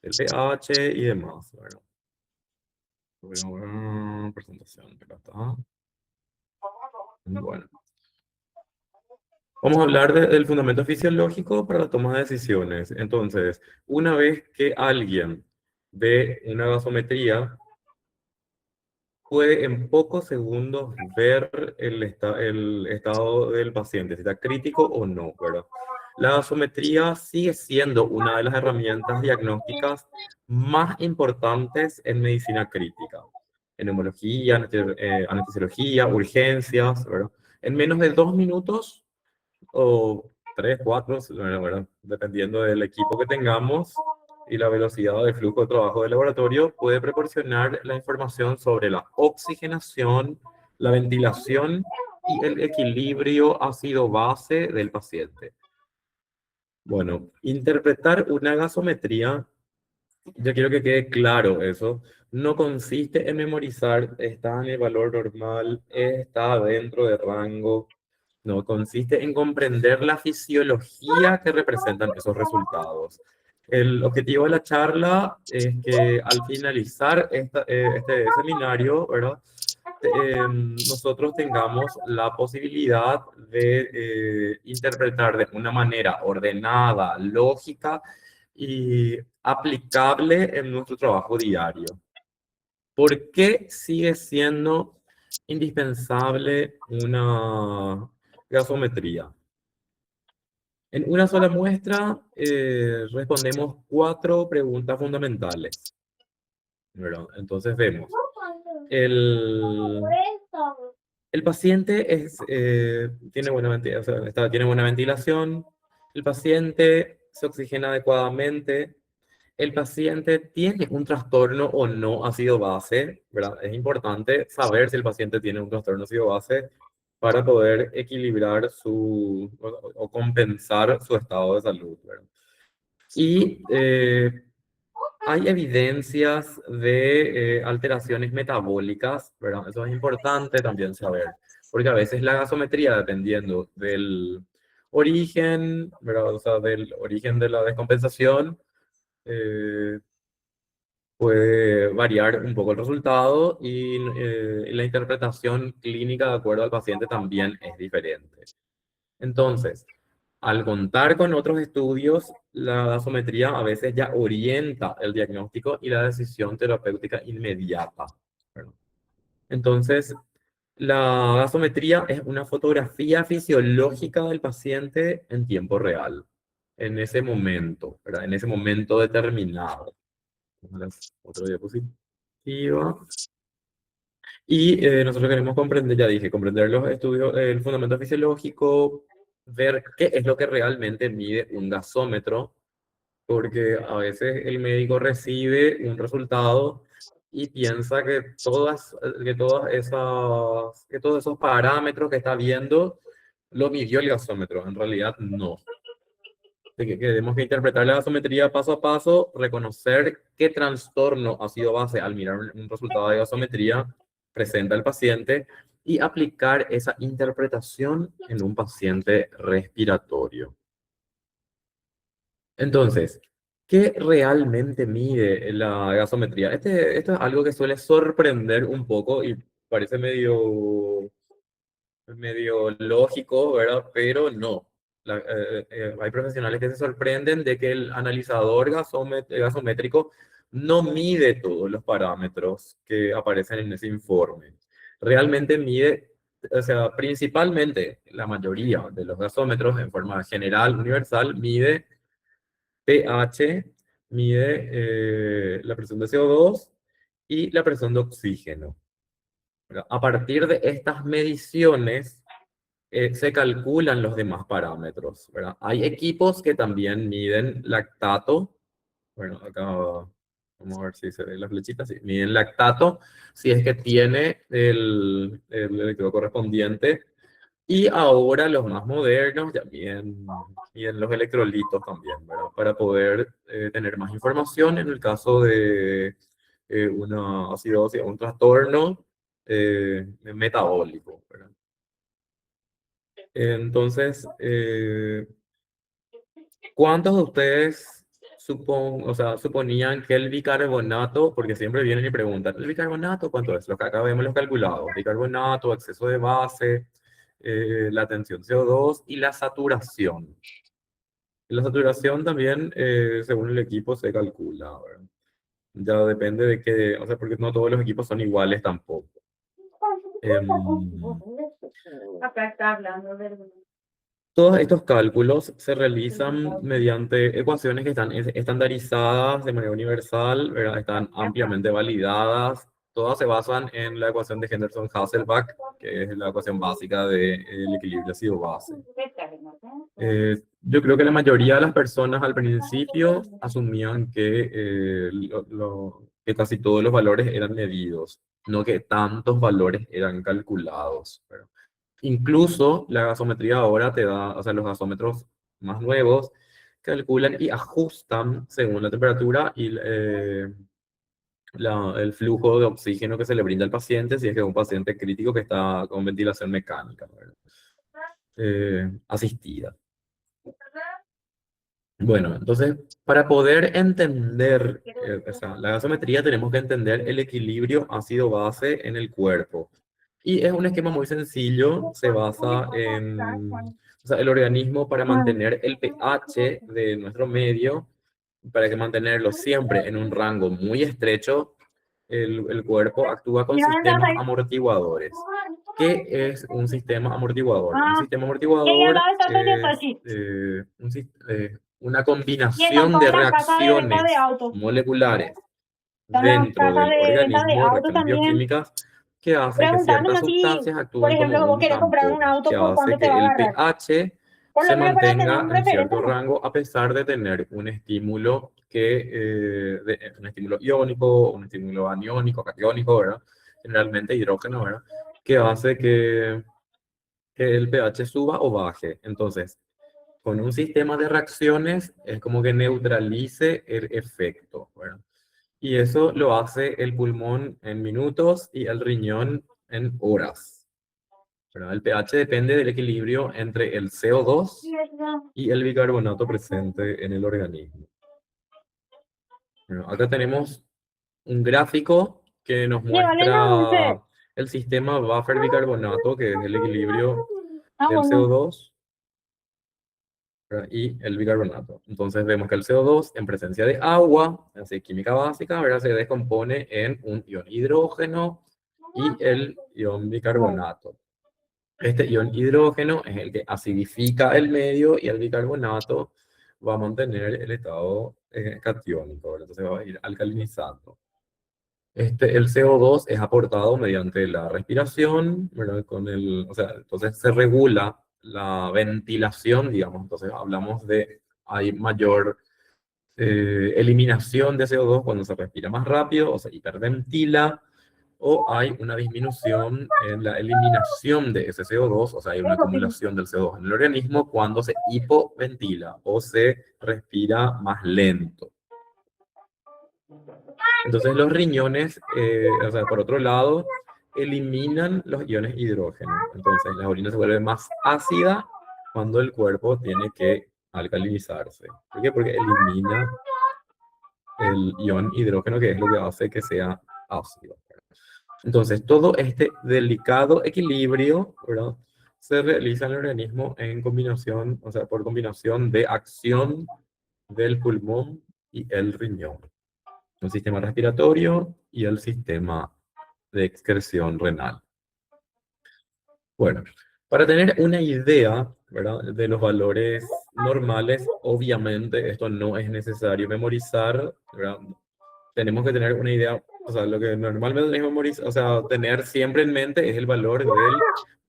el pH y demás. Presentación, acá está. Bueno, vamos a hablar del fundamento fisiológico para la toma de decisiones. Entonces, una vez que alguien ve una gasometría, puede en pocos segundos ver el estado del paciente, si está crítico o no, ¿verdad? La gasometría sigue siendo una de las herramientas diagnósticas más importantes en medicina crítica, en neumología, anestesiología, urgencias, ¿verdad? En menos de 2 minutos o 3, 4, bueno, dependiendo del equipo que tengamos y la velocidad del flujo de trabajo del laboratorio, puede proporcionar la información sobre la oxigenación, la ventilación y el equilibrio ácido-base del paciente. Bueno, interpretar una gasometría, yo quiero que quede claro eso, no consiste en memorizar está en el valor normal, está dentro de rango. No, consiste en comprender la fisiología que representan esos resultados. El objetivo de la charla es que al finalizar este seminario, ¿verdad? Nosotros tengamos la posibilidad de interpretar de una manera ordenada, lógica y aplicable en nuestro trabajo diario. ¿Por qué sigue siendo indispensable una gasometría? En una sola muestra respondemos 4 preguntas fundamentales, ¿verdad? Entonces vemos, el, el paciente tiene o sea, tiene buena ventilación, el paciente se oxigena adecuadamente, el paciente tiene un trastorno o no ácido base, ¿verdad? Es importante saber si el paciente tiene un trastorno ácido base para poder equilibrar o compensar su estado de salud, ¿verdad? Y hay evidencias de alteraciones metabólicas, ¿verdad? Eso es importante también saber, porque a veces la gasometría, dependiendo del origen, ¿verdad? O sea, del origen de la descompensación, eh, puede variar un poco el resultado y la interpretación clínica de acuerdo al paciente también es diferente. Entonces, al contar con otros estudios, la gasometría a veces ya orienta el diagnóstico y la decisión terapéutica inmediata, ¿verdad? Entonces, la gasometría es una fotografía fisiológica del paciente en tiempo real, en ese momento, ¿verdad? En ese momento determinado. Otra diapositiva. Y nosotros queremos comprender, ya dije, comprender los estudios, el fundamento fisiológico, ver qué es lo que realmente mide un gasómetro, porque a veces el médico recibe un resultado y piensa que todos esos parámetros que está viendo lo midió el gasómetro. En realidad no. De que tenemos que interpretar la gasometría paso a paso, reconocer qué trastorno ha sido base al mirar un resultado de gasometría presenta el paciente y aplicar esa interpretación en un paciente respiratorio. Entonces, ¿qué realmente mide la gasometría? Esto es algo que suele sorprender un poco y parece medio lógico, ¿verdad? Pero no. Hay profesionales que se sorprenden de que el analizador gasométrico no mide todos los parámetros que aparecen en ese informe. Realmente mide, o sea, principalmente la mayoría de los gasómetros en forma general, universal, mide pH, mide la presión de CO2 y la presión de oxígeno. ¿Verdad? A partir de estas mediciones, se calculan los demás parámetros, ¿verdad? Hay equipos que también miden lactato. Bueno, acá vamos a ver si se ven las flechitas. Sí, miden lactato si es que tiene el electrodo correspondiente. Y ahora los más modernos ya miden los electrolitos también, ¿verdad? Para poder tener más información en el caso de una acidosis o un trastorno metabólico, ¿verdad? Entonces, ¿cuántos de ustedes o sea, suponían que el bicarbonato, porque siempre vienen y preguntan, ¿el bicarbonato cuánto es? Los que acá vemos los calculados, bicarbonato, exceso de base, la tensión CO2 y la saturación. La saturación también, según el equipo, se calcula, ¿verdad? Ya depende de qué, o sea, porque no todos los equipos son iguales tampoco. Em, Acá está hablando de... Todos estos cálculos se realizan mediante ecuaciones que están estandarizadas de manera universal, ¿verdad? Están ampliamente validadas. Todas se basan en la ecuación de Henderson-Hasselbalch, que es la ecuación básica del equilibrio ácido-base. Yo creo que la mayoría de las personas al principio asumían que, que casi todos los valores eran medidos, no que tantos valores eran calculados, ¿verdad? Incluso la gasometría ahora te da, o sea, los gasómetros más nuevos calculan y ajustan según la temperatura y el flujo de oxígeno que se le brinda al paciente, si es que es un paciente crítico que está con ventilación mecánica, ¿verdad? Asistida. Bueno, entonces, para poder entender o sea, la gasometría, tenemos que entender el equilibrio ácido-base en el cuerpo. Y es un esquema muy sencillo, se basa en, o sea, el organismo para mantener el pH de nuestro medio, para que mantenerlo siempre en un rango muy estrecho, el cuerpo actúa con sistemas amortiguadores. ¿Qué es un sistema amortiguador? Un Ah, sistema y ahí al amortiguador lado está teniendo es así. una Y esa combinación de toda la casa de venta de reacciones autos. moleculares Son las dentro casas del de venta de organismo, autos reacciones también. bioquímicas, que hacen que ciertas Preguntándome si, sustancias por actúen como ejemplo, vos un querés comprar un tampón, auto, que ¿por hace cuánto te va a que el agarrar? pH Por lo se menos para tener mantenga un en referente, cierto ¿no? rango a pesar de tener un estímulo un estímulo iónico, un estímulo aniónico, catiónico, ¿verdad? Generalmente hidrógeno, ¿verdad? Que hace que el pH suba o baje. Entonces, con un sistema de reacciones es como que neutralice el efecto, ¿verdad? Y eso lo hace el pulmón en minutos y el riñón en horas, ¿verdad? El pH depende del equilibrio entre el CO2 y el bicarbonato presente en el organismo. Bueno, acá tenemos un gráfico que nos Llévale la muestra dulce. el sistema buffer-bicarbonato, que es el equilibrio Ah, del bueno. CO2, ¿verdad? Y el bicarbonato. Entonces vemos que el CO2 en presencia de agua, así química básica, ¿verdad? Se descompone en un ion hidrógeno y el ion bicarbonato. Este ion hidrógeno es el que acidifica el medio y el bicarbonato va a mantener el estado catiónico, ¿verdad? Entonces va a ir alcalinizando. El CO2 es aportado mediante la respiración, ¿verdad? O sea, entonces se regula la ventilación, digamos. Entonces hablamos de, hay mayor eliminación de CO2 cuando se respira más rápido o se hiperventila, o hay una disminución en la eliminación de ese CO2, o sea, hay una Eso, Pili. acumulación del CO2 en el organismo cuando se hipoventila o se respira más lento. Entonces los riñones, o sea, por otro lado, eliminan los iones hidrógeno. Entonces la orina se vuelve más ácida cuando el cuerpo tiene que alcalinizarse. ¿Por qué? Porque elimina el ion hidrógeno, que es lo que hace que sea ácido. Entonces, todo este delicado equilibrio, ¿verdad? Se realiza en el organismo en combinación, o sea, por combinación de acción del pulmón y el riñón, el sistema respiratorio y el sistema de excreción renal. Bueno, para tener una idea, ¿verdad? De los valores normales, obviamente esto no es necesario memorizar, ¿verdad? Tenemos que tener una idea, o sea, lo que normalmente tenemos que memorizar, o sea, tener siempre en mente es el valor del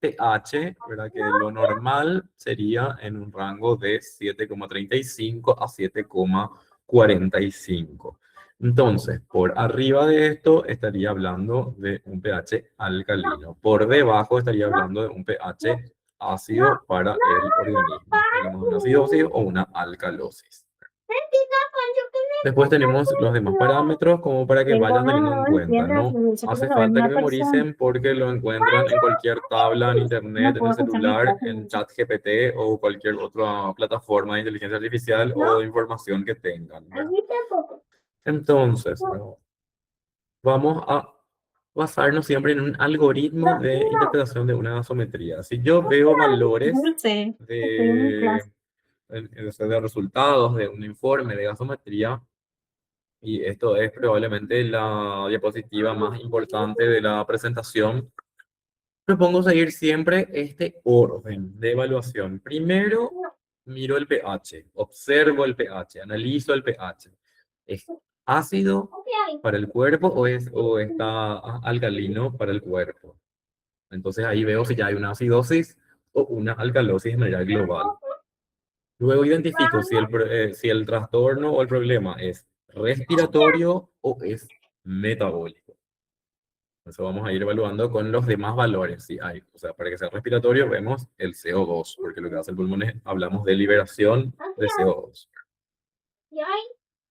pH, ¿verdad? Que lo normal sería en un rango de 7,35 a 7,45. Entonces, por arriba de esto estaría hablando de un pH alcalino. Por debajo estaría hablando de un pH ácido para el organismo. Hablamos de una acidosis o una alcalosis. Después tenemos los demás parámetros como para que vayan teniendo en No cuenta. entiendo, No dice que hace no es falta que una persona. memoricen porque lo encuentran en cualquier tabla, en internet, No en el puedo pensar mi celular, clase. en ChatGPT o cualquier otra plataforma de inteligencia artificial No, o de información que tengan, ¿verdad? aquí tampoco. Entonces, ¿verdad? Vamos a basarnos siempre en un algoritmo de No, interpretación de una gasometría. Si yo veo valores Dulce, estoy en mi de, clase. o sea, de resultados de un informe de gasometría, y esto es probablemente la diapositiva más importante de la presentación, propongo seguir siempre este orden de evaluación. Primero, miro el pH, observo el pH, analizo el pH. ¿Es ácido para el cuerpo o está alcalino para el cuerpo? Entonces ahí veo si ya hay una acidosis o una alcalosis general global. Luego identifico si el trastorno o el problema es respiratorio o es metabólico. Eso vamos a ir evaluando con los demás valores. Si hay, o sea, para que sea respiratorio vemos el CO2, porque lo que hace el pulmón es, hablamos de liberación de CO2.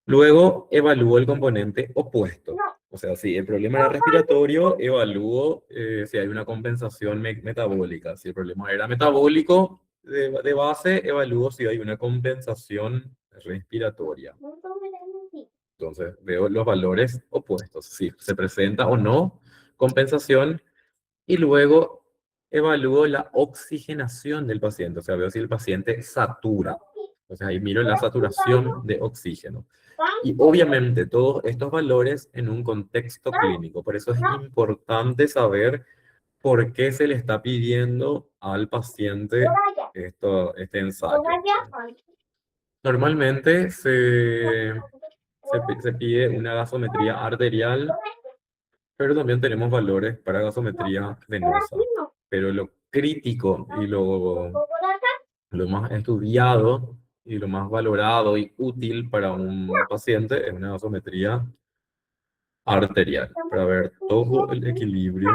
Luego evalúo el componente opuesto. O sea, si el problema era respiratorio, evalúo si hay una compensación metabólica. Si el problema era metabólico de base, evalúo si hay una compensación respiratoria. Entonces veo los valores opuestos, si se presenta o no compensación, y luego evalúo la oxigenación del paciente. O sea, veo si el paciente satura. Entonces ahí miro la saturación de oxígeno. Y obviamente todos estos valores en un contexto clínico. Por eso es importante saber por qué se le está pidiendo al paciente este ensayo. Normalmente se pide una gasometría arterial, pero también tenemos valores para gasometría venosa. Pero lo crítico y lo más estudiado y lo más valorado y útil para un paciente es una gasometría arterial, para ver todo el equilibrio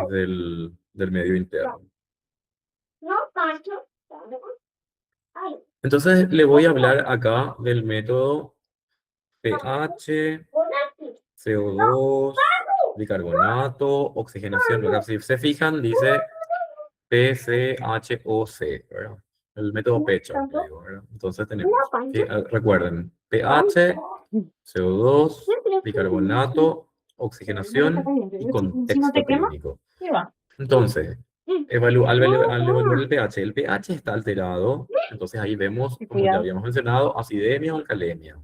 del medio interno. Entonces le voy a hablar acá del método pH, CO2, bicarbonato, oxigenación. ¿Verdad? Si se fijan, dice PCHOC, ¿verdad? El método PECHO, le digo, ¿verdad? Entonces tenemos, recuerden, pH, CO2, bicarbonato, oxigenación y Si no contexto te quema, clínico. ¿qué va? Entonces, al evaluar el pH está alterado, entonces ahí vemos, como ya Cuidado. habíamos mencionado, acidemia o alcalemia.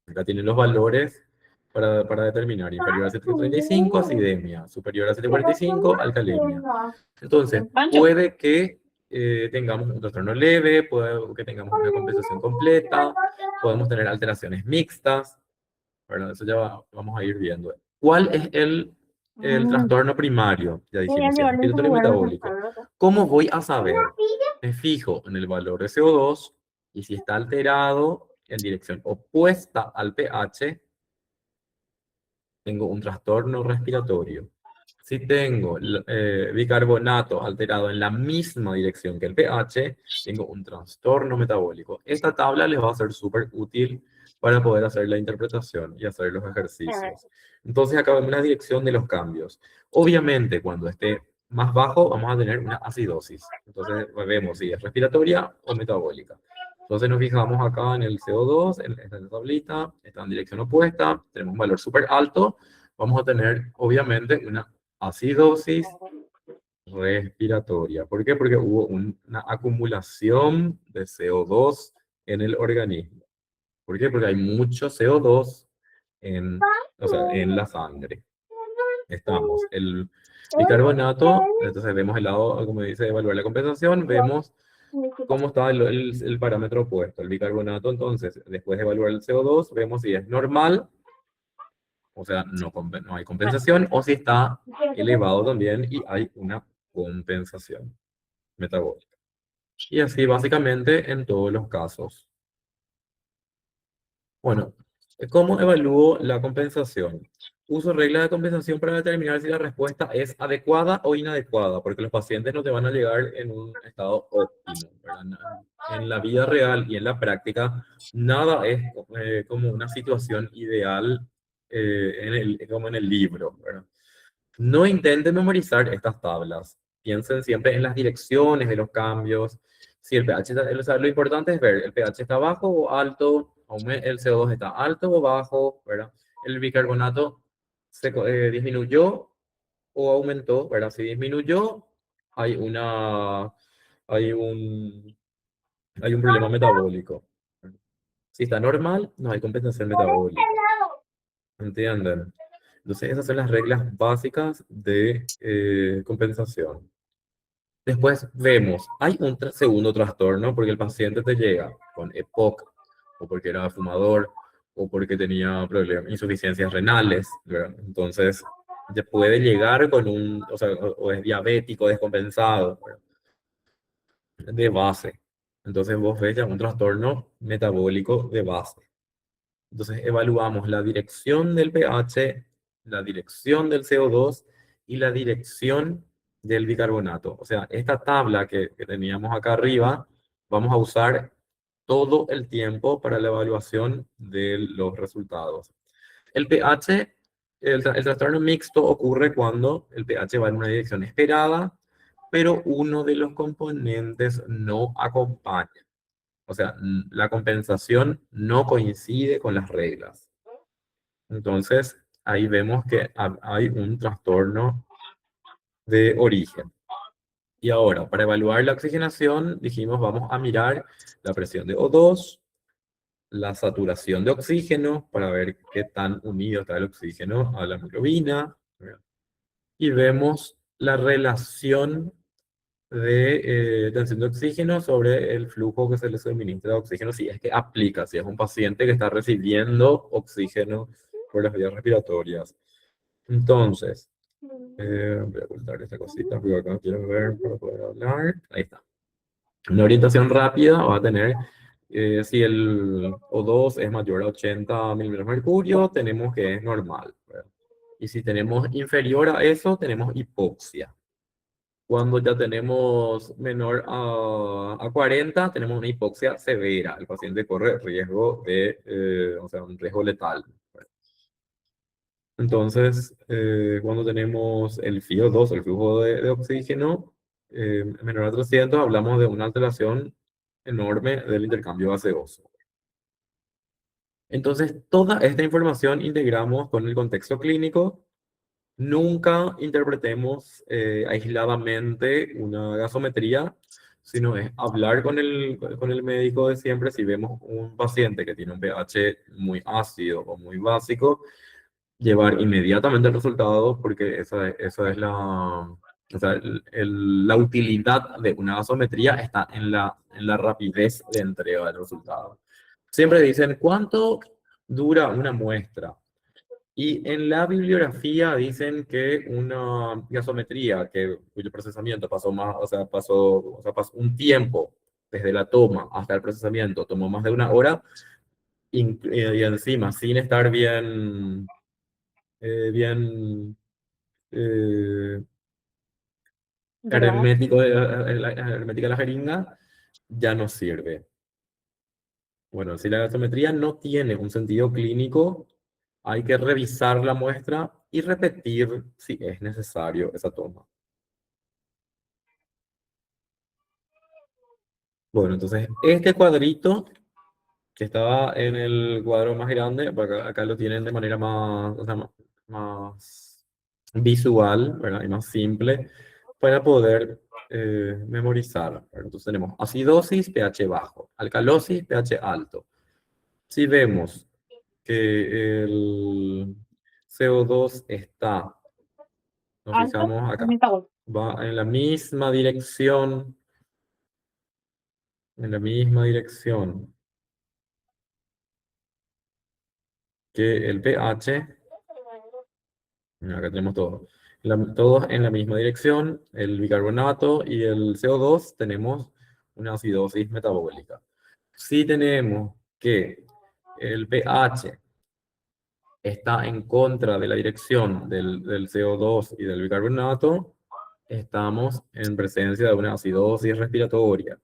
Acá tienen los valores para determinar. Inferior a 735, acidemia. Superior a 745, alcalemia. Entonces, Pancho. puede que tengamos un trastorno leve, puede que tengamos una compensación completa, podemos tener alteraciones mixtas, ¿verdad? Eso ya vamos a ir viendo. ¿Cuál es el trastorno primario? Ya Quería dijimos, si es llevarlo en su respiratorio lugar de metabólico. sentar. ¿Cómo voy a saber? Me fijo en el valor de CO2 y si está alterado en dirección opuesta al pH, tengo un trastorno respiratorio. Si tengo bicarbonato alterado en la misma dirección que el pH, tengo un trastorno metabólico. Esta tabla les va a ser súper útil para poder hacer la interpretación y hacer los ejercicios. Entonces acá vemos la dirección de los cambios. Obviamente, cuando esté más bajo, vamos a tener una acidosis. Entonces vemos si es respiratoria o metabólica. Entonces nos fijamos acá en el CO2, en esta tablita, está en dirección opuesta, tenemos un valor súper alto, vamos a tener obviamente una acidosis respiratoria. ¿Por qué? Porque hubo una acumulación de CO2 en el organismo. ¿Por qué? Porque hay mucho CO2 o sea, en la sangre. Estamos. El bicarbonato, entonces vemos el lado, como dice, evaluar la compensación, vemos cómo está el parámetro opuesto, el bicarbonato. Entonces, después de evaluar el CO2, vemos si es normal, o sea, no hay compensación, o si está elevado también y hay una compensación metabólica. Y así básicamente en todos los casos. Bueno, ¿Cómo evalúo la compensación? Uso reglas de compensación para determinar si la respuesta es adecuada o inadecuada, porque los pacientes no te van a llegar en un estado óptimo, ¿verdad? En la vida real y en la práctica, nada es como una situación ideal como en el libro, ¿verdad? No intenten memorizar estas tablas. Piensen siempre en las direcciones de los cambios. Si el pH o sea, lo importante es ver, el pH está bajo o alto, el CO2 está alto o bajo, ¿verdad? El bicarbonato disminuyó o aumentó, ¿verdad? Si disminuyó, hay una, hay un, hay un problema metabólico. Si está normal, no hay compensación metabólica. ¿Entienden? Entonces, esas son las reglas básicas de compensación. Después vemos, hay un segundo trastorno porque el paciente te llega con EPOC, o porque era fumador, o porque tenía problemas, insuficiencias renales, ¿verdad? Entonces, ya puede llegar con o sea, o es diabético descompensado, ¿verdad? De base. Entonces, vos ves ya un trastorno metabólico de base. Entonces evaluamos la dirección del pH, la dirección del CO2 y la dirección del bicarbonato. O sea, esta tabla que teníamos acá arriba, vamos a usar todo el tiempo para la evaluación de los resultados. El pH, el trastorno mixto ocurre cuando el pH va en una dirección esperada, pero uno de los componentes no acompaña. O sea, la compensación no coincide con las reglas. Entonces, ahí vemos que hay un trastorno de origen. Y ahora, para evaluar la oxigenación, dijimos, vamos a mirar la presión de O2, la saturación de oxígeno, para ver qué tan unido está el oxígeno a la hemoglobina. Y vemos la relación de tensión de oxígeno sobre el flujo que se le suministra de oxígeno, si es que aplica, si es un paciente que está recibiendo oxígeno por las vías respiratorias. Entonces, voy a ocultar esta cosita porque acá quiero ver para poder hablar. Ahí está. Una orientación rápida va a tener, si el O2 es mayor a 80 milímetros de mercurio, tenemos que es normal, ¿verdad? Y si tenemos inferior a eso, tenemos hipoxia. Cuando ya tenemos menor a 40, tenemos una hipoxia severa. El paciente corre riesgo o sea, un riesgo letal. Entonces, cuando tenemos el FiO2, el flujo de oxígeno, menor a 300, hablamos de una alteración enorme del intercambio gaseoso. Entonces, toda esta información integramos con el contexto clínico. Nunca interpretemos aisladamente una gasometría, sino es hablar con el médico de siempre. Si vemos un paciente que tiene un pH muy ácido o muy básico, llevar inmediatamente el resultado porque esa es o sea, la utilidad de una gasometría está en la rapidez de entrega del resultado. Siempre dicen, ¿cuánto dura una muestra? Y en la bibliografía dicen que una gasometría cuyo procesamiento pasó más, o sea, pasó un tiempo desde la toma hasta el procesamiento, tomó más de una hora y encima sin estar bien eh, ¿Verdad? hermética la jeringa, ya no sirve. Bueno, si la gasometría no tiene un sentido clínico, hay que revisar la muestra y repetir si es necesario esa toma. Bueno, entonces este cuadrito que estaba en el cuadro más grande, acá lo tienen de manera más, o sea, más visual, ¿verdad? Y más simple para poder memorizar, ¿verdad? Entonces tenemos acidosis, pH bajo, alcalosis, pH alto. Si vemos que el CO2 está, nos Alto, fijamos o acá, metabólico. va en la misma dirección que el pH. Acá tenemos todo. Todos en la misma dirección, el bicarbonato y el CO2 tenemos una acidosis metabólica. Si tenemos que el pH está en contra de la dirección del CO2 y del bicarbonato, estamos en presencia de una acidosis respiratoria.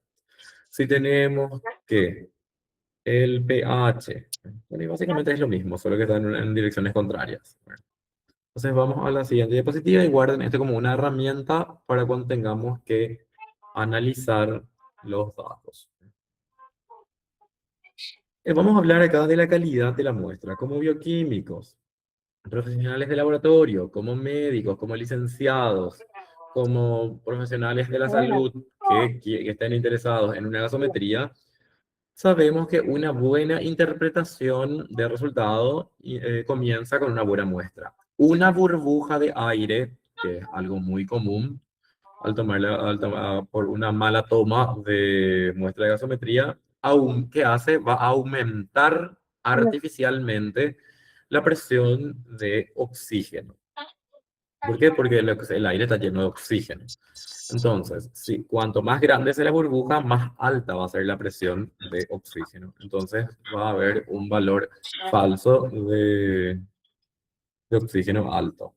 Si tenemos que el pH, bueno, y básicamente es lo mismo, solo que están en direcciones contrarias. Bueno, entonces vamos a la siguiente diapositiva y guarden esto como una herramienta para cuando tengamos que analizar los datos. Vamos a hablar acá de la calidad de la muestra. Como bioquímicos, profesionales de laboratorio, como médicos, como licenciados, como profesionales de la salud que estén interesados en una gasometría, sabemos que una buena interpretación de resultado comienza con una buena muestra. Una burbuja de aire, que es algo muy común por una mala toma de muestra de gasometría, ¿qué hace? Va a aumentar artificialmente la presión de oxígeno. ¿Por qué? Porque el aire está lleno de oxígeno. Entonces, si cuanto más grande sea la burbuja, más alta va a ser la presión de oxígeno. Entonces, va a haber un valor falso de oxígeno alto.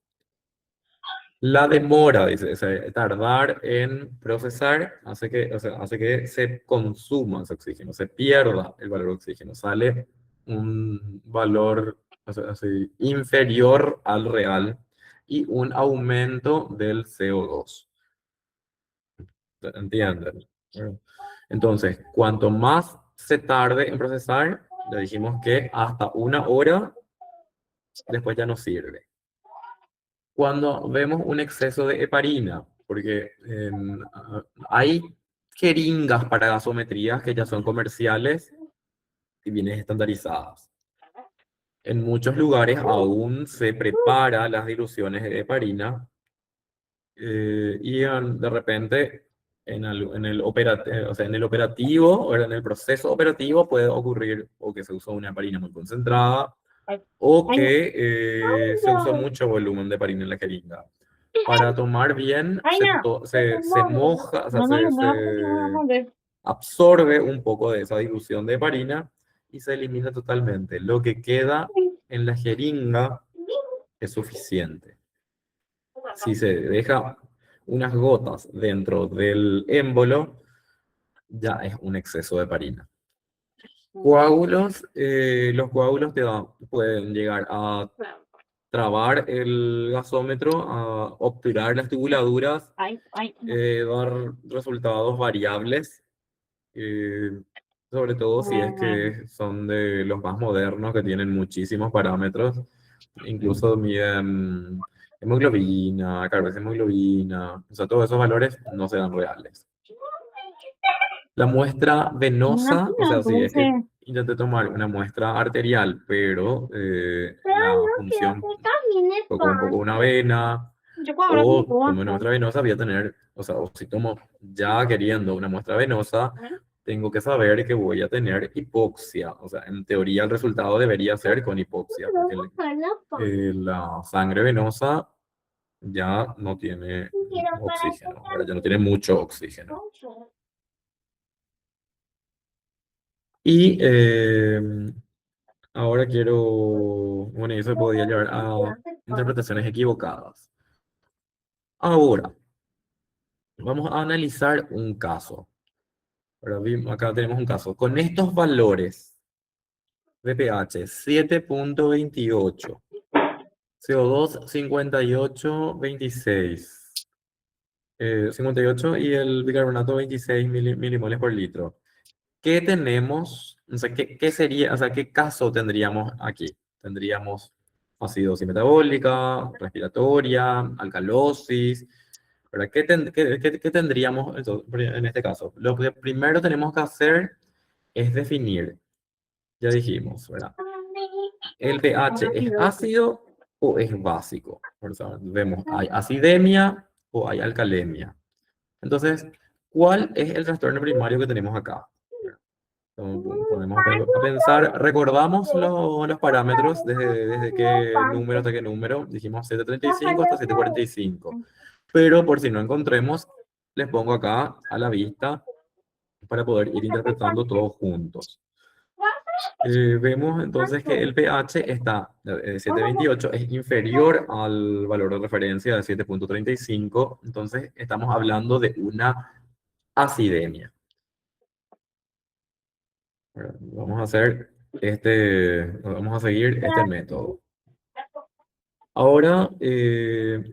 La demora, dice, tardar en procesar hace que se consuma ese oxígeno, se pierda el valor de oxígeno, sale un valor así, inferior al real y un aumento del CO2. ¿Entienden? Entonces, cuanto más se tarde en procesar, le dijimos que hasta 1 hora, después ya no sirve. Cuando vemos un exceso de heparina, porque hay jeringas para gasometrías que ya son comerciales y vienen estandarizadas. En muchos lugares aún se prepara las diluciones de heparina de repente en el o sea, en el operativo o en el proceso operativo puede ocurrir o que se usó una heparina muy concentrada o que se usó mucho volumen de heparina en la jeringa. Para tomar bien se moja, o sea, se absorbe un poco de esa dilución de heparina y se elimina totalmente. Lo que queda en la jeringa es suficiente. Si se deja unas gotas dentro del émbolo, ya es un exceso de heparina. Coágulos, los coágulos pueden llegar a trabar el gasómetro, a obturar las tubuladuras, dar resultados variables, sobre todo si es que son de los más modernos que tienen muchísimos parámetros, incluso miden hemoglobina, carbohemoglobina, o sea, todos esos valores no serán reales. La muestra venosa, o sea, si es que intenté tomar una muestra arterial, pero la función tocó un poco una vena, o tomé una muestra venosa, voy a tener, o sea, o si tomo ya queriendo una muestra venosa, tengo que saber que voy a tener hipoxia. O sea, en teoría el resultado debería ser con hipoxia, porque la sangre venosa ya no tiene oxígeno, ahora ya no tiene mucho oxígeno. Y ahora bueno, eso podría llevar a interpretaciones equivocadas. Ahora, vamos a analizar un caso. Acá tenemos un caso. Con estos valores de pH 7.28, CO2 58.26, 58 y el bicarbonato 26 milimoles por litro. ¿Qué tenemos? O sea, ¿qué sería? O sea, ¿qué caso tendríamos aquí? Tendríamos acidosis metabólica, respiratoria, alcalosis. ¿Verdad? ¿Qué tendríamos en este caso? Lo que primero tenemos que hacer es definir, ya dijimos, ¿verdad? ¿El pH es ácido o es básico? O sea, vemos, ¿hay acidemia o hay alcalemia? Entonces, ¿cuál es el trastorno primario que tenemos acá? Podemos a pensar, recordamos los parámetros desde qué número hasta qué número, dijimos 735 hasta 745, pero por si no encontremos, les pongo acá a la vista para poder ir interpretando todos juntos. Vemos entonces que el pH está 7,28, es inferior al valor de referencia de 7,35, entonces estamos hablando de una acidemia. Ahora, vamos a seguir este método. Ahora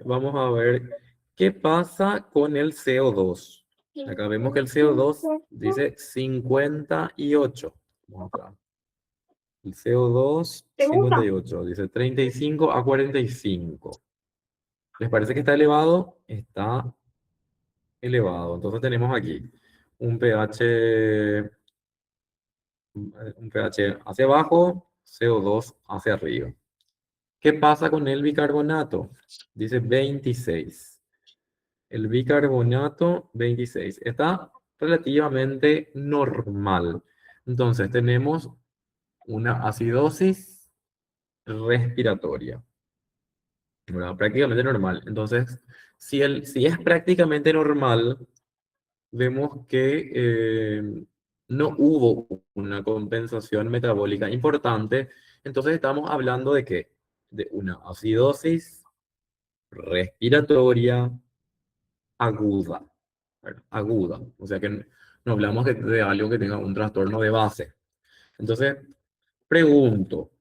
vamos a ver qué pasa con el CO2. Acá vemos que el CO2 dice 58. Vamos acá. El CO2, 58. Dice 35 a 45. ¿Les parece que está elevado? Está elevado. Entonces tenemos aquí un pH, un pH hacia abajo, CO2 hacia arriba. ¿Qué pasa con el bicarbonato? Dice 26. El bicarbonato 26 está relativamente normal. Entonces tenemos una acidosis respiratoria, ¿verdad? Prácticamente normal. Entonces, si es prácticamente normal, vemos que no hubo una compensación metabólica importante. Entonces estamos hablando de qué? De una acidosis respiratoria aguda, ¿verdad? Aguda. O sea que no hablamos de algo que tenga un trastorno de base. Entonces, pregunto,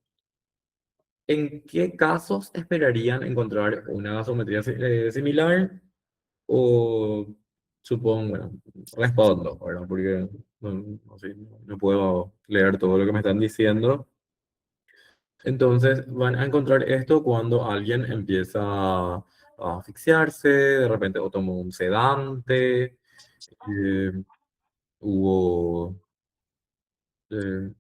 ¿en qué casos esperarían encontrar una gasometría similar? O supongo, bueno, respondo, ¿verdad? Porque no puedo leer todo lo que me están diciendo. Entonces, van a encontrar esto cuando alguien empieza a asfixiarse, de repente o tomó un sedante, eh, hubo eh,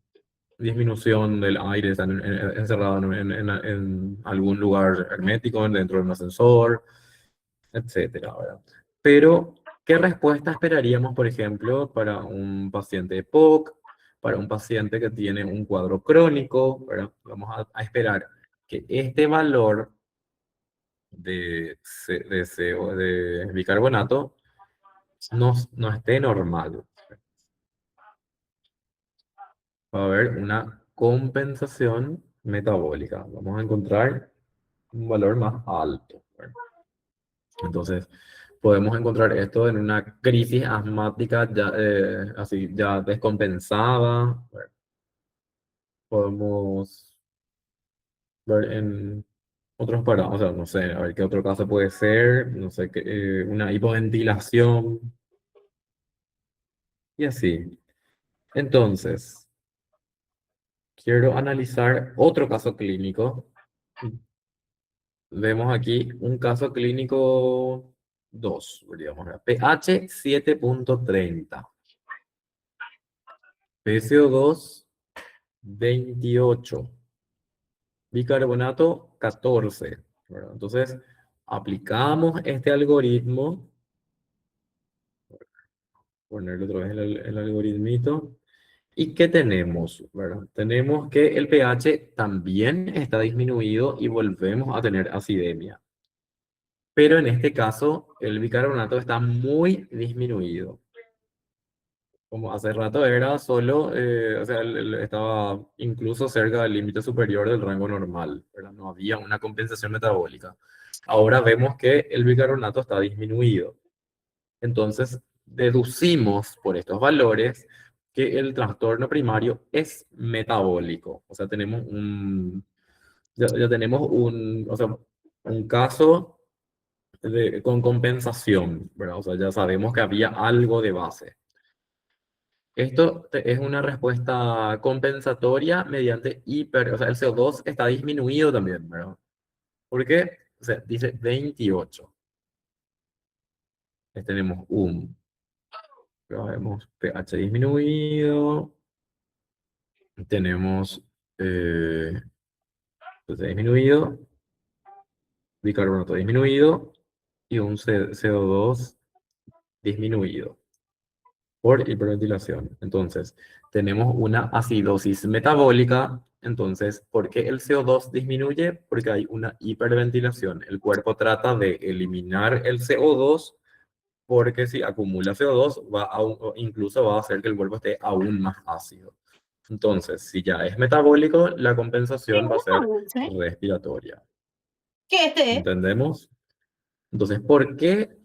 disminución del aire, están encerrados en algún lugar hermético, dentro de un ascensor, etcétera, ¿verdad? Pero, ¿qué respuesta esperaríamos, por ejemplo, para un paciente POC, para un paciente que tiene un cuadro crónico, ¿verdad? Vamos a esperar que este valor de bicarbonato no esté normal. Va a haber una compensación metabólica. Vamos a encontrar un valor más alto, ¿verdad? Entonces, podemos encontrar esto en una crisis asmática ya, así, ya descompensada, ¿verdad? Podemos ver en otros parámetros, o sea, no sé, a ver qué otro caso puede ser, no sé, una hipoventilación y así. Entonces, quiero analizar otro caso clínico. Vemos aquí un caso clínico 2, digamos, pH 7,30, PCO2 28, bicarbonato 14, ¿verdad? Entonces, aplicamos este algoritmo, ponerle otra vez el algoritmito, ¿y qué tenemos? ¿Verdad? Tenemos que el pH también está disminuido y volvemos a tener acidemia. Pero en este caso, el bicarbonato está muy disminuido. Como hace rato era solo, o sea, estaba incluso cerca del límite superior del rango normal, ¿verdad? No había una compensación metabólica. Ahora vemos que el bicarbonato está disminuido. Entonces, deducimos por estos valores que el trastorno primario es metabólico. O sea, ya tenemos o sea, un caso con compensación, ¿verdad? O sea, ya sabemos que había algo de base. Esto es una respuesta compensatoria mediante o sea, el CO2 está disminuido también, ¿verdad? ¿Por qué? O sea, dice 28. Tenemos vemos pH disminuido, tenemos pH disminuido, bicarbonato disminuido y un CO2 disminuido por hiperventilación. Entonces, tenemos una acidosis metabólica. Entonces, ¿por qué el CO2 disminuye? Porque hay una hiperventilación. El cuerpo trata de eliminar el CO2 porque si acumula CO2 incluso va a hacer que el cuerpo esté aún más ácido. Entonces, si ya es metabólico, la compensación va a ser ¿Sí? respiratoria. ¿Qué este? ¿Entendemos? Entonces, ¿por qué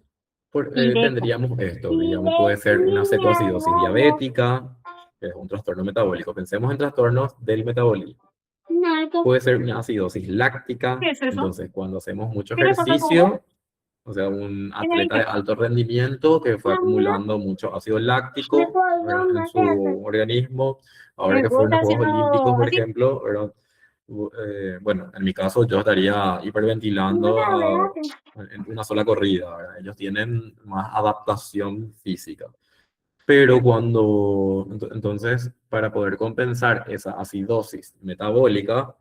Directo. tendríamos esto? Digamos, puede ser una cetoacidosis diabética, que es un trastorno metabólico. Pensemos en trastornos del metabolismo. Puede ser una acidosis láctica. ¿Qué es eso? Entonces, cuando hacemos mucho ¿Qué le pasa al jugo? ejercicio, o sea, un ¿Qué me atleta de dice? alto rendimiento que fue acumulando mucho ácido láctico, ¿verdad?, en su organismo, ahora El que jugo fueron está los Juegos Olímpicos, haciendo por así. ejemplo, ¿verdad? Bueno, en mi caso yo estaría hiperventilando en una sola corrida, ¿verdad? Ellos tienen más adaptación física. Pero entonces, para poder compensar esa acidosis metabólica,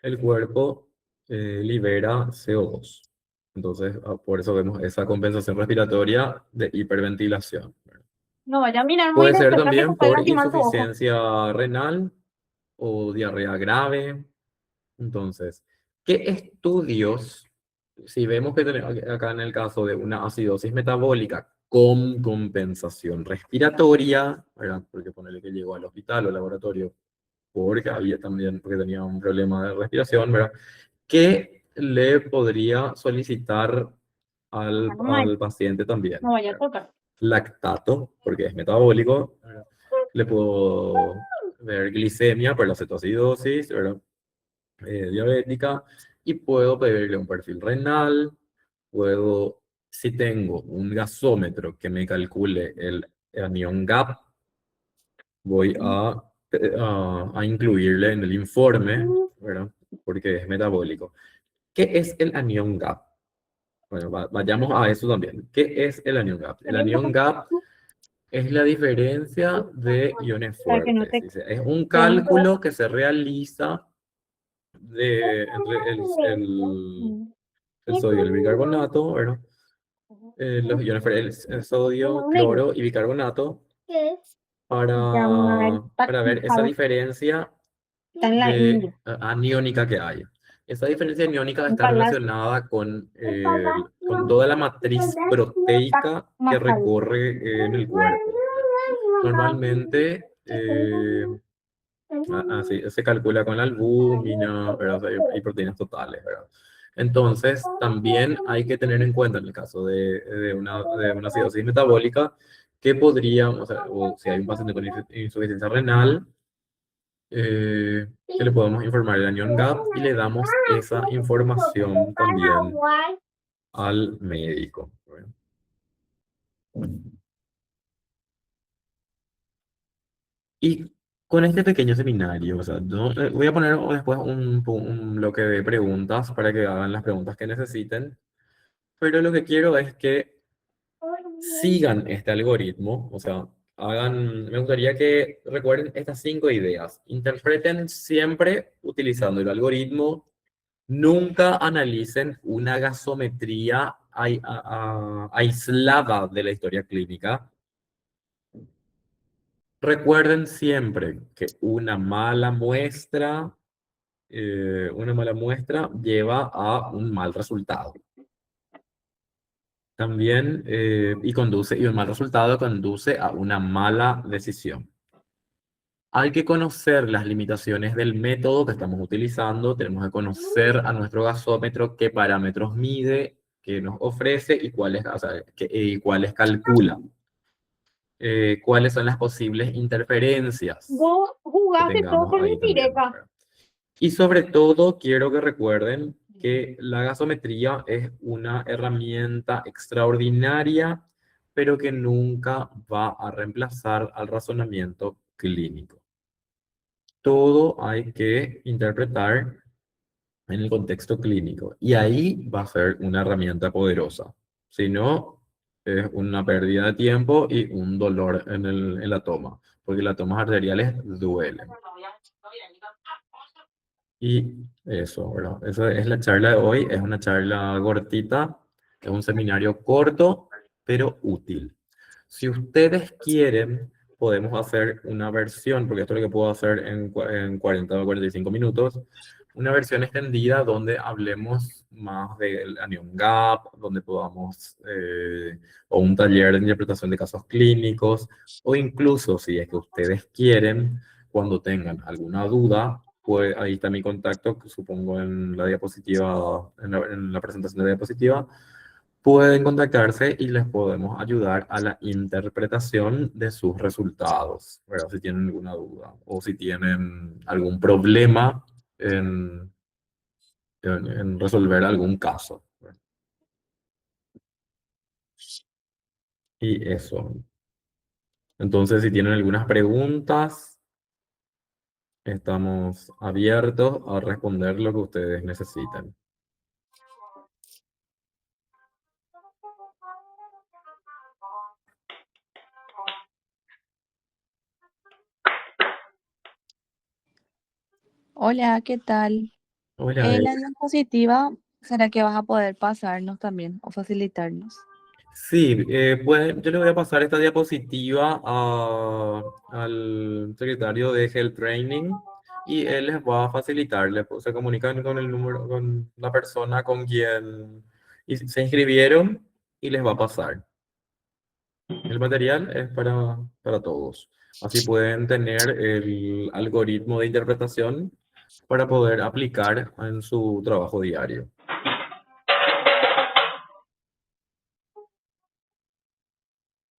el cuerpo libera CO2. Entonces, por eso vemos esa compensación respiratoria de hiperventilación. No vaya a mirar muy Puede de ser cerca que te también puede por lastimar tu ojo. insuficiencia renal o diarrea grave. Entonces, ¿qué estudios, si vemos que tenemos acá en el caso de una acidosis metabólica con compensación respiratoria, ¿verdad? Porque ponerle que llegó al hospital o al laboratorio porque había también, porque tenía un problema de respiración, ¿verdad? ¿Qué le podría solicitar No, al paciente no también? vaya a ¿Verdad? tocar. Lactato, porque es metabólico, ¿verdad? Le puedo ver glicemia por la cetoacidosis, ¿verdad? Diabética, y puedo pedirle un perfil renal, puedo, si tengo un gasómetro que me calcule el anión GAP, voy a incluirle en el informe, ¿verdad? Porque es metabólico. ¿Qué es el anión GAP? Bueno, vayamos a eso también. ¿Qué es el anión GAP? El anión GAP es la diferencia de iones Para que no fuertes. te Dice, es un quede mucho. cálculo que se realiza entre el sodio y el bicarbonato, ¿verdad? Los iones fuertes, el sodio, cloro y bicarbonato, Llamar para ver esa diferencia está en la India. aniónica que hay. Esa diferencia aniónica Un está palacio. relacionada con toda la matriz proteica que recorre en el cuerpo. Normalmente así, se calcula con la albúmina, ¿verdad? O sea, hay proteínas totales, ¿verdad? Entonces, también hay que tener en cuenta en el caso de una acidosis metabólica que podría, o sea, o si hay un paciente con insuficiencia renal, que le podemos informar el anión GAP y le damos esa información también al médico. ¿Verdad? Y con este pequeño seminario, o sea, voy a poner después un bloque de preguntas para que hagan las preguntas que necesiten, pero lo que quiero es que sigan este algoritmo, o sea, me gustaría que recuerden estas 5 ideas. Interpreten siempre utilizando el algoritmo. Nunca analicen una gasometría aislada de la historia clínica. Recuerden siempre que una mala muestra lleva a un mal resultado. También, y un mal resultado conduce a una mala decisión. Hay que conocer las limitaciones del método que estamos utilizando. Tenemos que conocer a nuestro gasómetro qué parámetros mide, qué nos ofrece y cuáles, o sea, y cuáles calcula. Cuáles son las posibles interferencias Vos que jugaste todo tengamos con ahí también, indirecta. ¿verdad? Y sobre todo, quiero que recuerden que la gasometría es una herramienta extraordinaria, pero que nunca va a reemplazar al razonamiento clínico. Todo hay que interpretar en el contexto clínico y ahí va a ser una herramienta poderosa. Si no, es una pérdida de tiempo y un dolor en la toma, porque las tomas arteriales duelen. Y eso, ¿verdad? Esa es la charla de hoy. Es una charla cortita, es un seminario corto, pero útil. Si ustedes quieren, podemos hacer una versión, porque esto es lo que puedo hacer en 40 o 45 minutos. una versión extendida donde hablemos más del anion gap, donde podamos, o un taller de interpretación de casos clínicos, o incluso si es que ustedes quieren, cuando tengan alguna duda, pues ahí está mi contacto, que supongo en la diapositiva, en la presentación de la diapositiva, pueden contactarse y les podemos ayudar a la interpretación de sus resultados, ¿verdad? Si tienen alguna duda o si tienen algún problema en, en resolver algún caso, ¿verdad? Y eso. Entonces, si tienen algunas preguntas, estamos abiertos a responder lo que ustedes necesiten. Hola, ¿qué tal? Hola, La diapositiva, ¿será que vas a poder pasarnos también o facilitarnos? sí, yo le voy a pasar esta diapositiva al secretario de Health Training y él les va a facilitar, se comunican con el número, con la persona con quien se inscribieron y les va a pasar. El material es para todos. Así pueden tener el algoritmo de interpretación para poder aplicar en su trabajo diario.